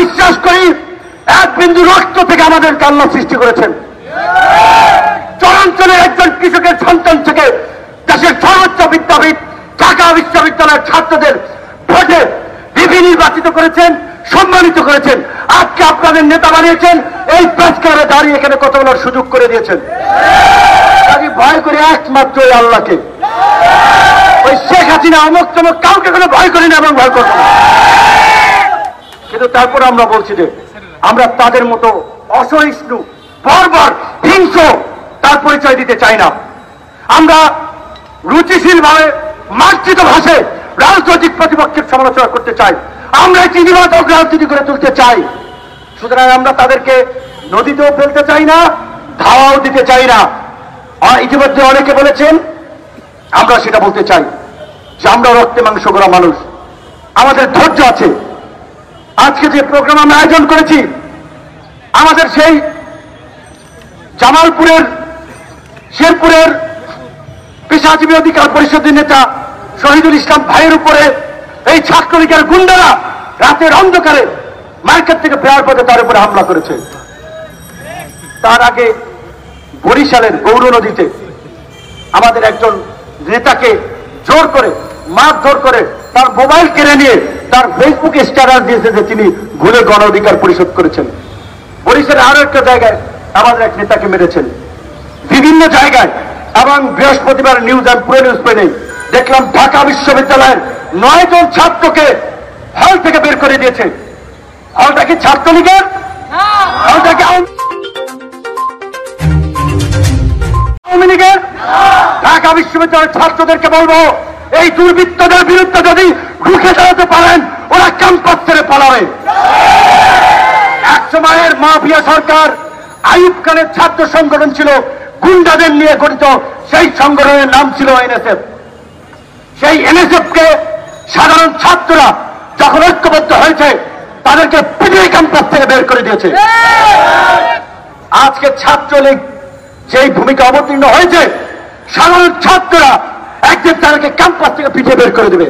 বিশ্বাস করি এক বিন্দু রক্ত থেকে আমাদেরকে আল্লাহ সৃষ্টি করেছেন। চরাঞ্চলে একজন কৃষকের সন্তান থেকে দেশের সর্বোচ্চ বিদ্যাপীঠ ঢাকা বিশ্ববিদ্যালয়ের ছাত্রদের ভোটে নির্বাচিত করেছেন, সম্মানিত করেছেন। আজকে আপনাদের নেতা বানিয়েছেন, এই প্রেসক্লাবে দাঁড়িয়ে এখানে কথা বলার সুযোগ করে দিয়েছেন। আমি ভয় করি একমাত্র ওই আল্লাহকে। ওই শেখ হাসিনা অমুক চমক কাউকে কোনো ভয় করি না এবং ভয় করবো না। কিন্তু তারপর আমরা বলছি যে আমরা তাদের মতো অসহিষ্ণু, বর্বর, হিংস্র তার পরিচয় দিতে চাই না। আমরা রুচিশীল ভাবে মার্জিত ভাষায় রাজনৈতিক প্রতিপক্ষের সমালোচনা করতে চাই। আমরা চিনিবাচক রাজনীতি করে তুলতে চাই। সুতরাং আমরা তাদেরকে নদীতেও ফেলতে চাই না, ধাওয়াও দিতে চাই না। ইতিমধ্যে অনেকে বলেছেন, আমরা সেটা বলতে চাই যে আমরা রক্তে মাংস করা মানুষ, আমাদের ধৈর্য আছে। আজকে যে প্রোগ্রাম আমরা আয়োজন করেছি, আমাদের সেই জামালপুরের শেরপুরের পেশাজীবী অধিকার পরিষদের নেতা শহীদুল ইসলাম ভাইয়ের উপরে এই ছাত্রলীগের গুন্ডারা রাতের অন্ধকারে মার্কেট থেকে ফেরার পথে তার উপরে হামলা করেছে। তার আগে বরিশালের গৌর নদীতে আমাদের একজন নেতাকে জোর করে মারধর করে তার মোবাইল কেড়ে নিয়ে তার ফেসবুকে স্ট্যাটাস দিয়েছে যে তিনি ভুলে গণ অধিকার পরিশোধ করেছেন। বরিশালের আরো একটা জায়গায় আমাদের এক নেতাকে মেরেছেন। বিভিন্ন জায়গায় এবং বৃহস্পতিবার নিউজ অ্যান্ড পুরো নিউজ পেলে দেখলাম ঢাকা বিশ্ববিদ্যালয়ের 9 জন ছাত্রকে হল থেকে বের করে দিয়েছে। হলটা কি ছাত্রলীগের? হলটা কি আওয়ামী লীগের? ঢাকা বিশ্ববিদ্যালয়ের ছাত্রদেরকে বলবো, এই দুর্বৃত্তদের বিরুদ্ধে যদি রুখে দাঁড়াতে পারেন, ওরা ক্যাম্পাস ছেড়ে পালাবে। এক সময়ের মাফিয়া সরকার আইয়ুব খানের ছাত্র সংগঠন ছিল গুন্ডাদের নিয়ে গঠিত, সেই সংগঠনের নাম ছিল এনএসএফ। সেই এনএসএফ কে সাধারণ ছাত্ররা যখন ঐক্যবদ্ধ হয়েছে তাদেরকে পিটিয়ে ক্যাম্পাস থেকে বের করে দিয়েছে। আজকে ছাত্রলীগ যেই ভূমিকা অবতীর্ণ হয়েছে, সাধারণ ছাত্ররা একদিন তাদেরকে ক্যাম্পাস থেকে পিটিয়ে বের করে দেবে।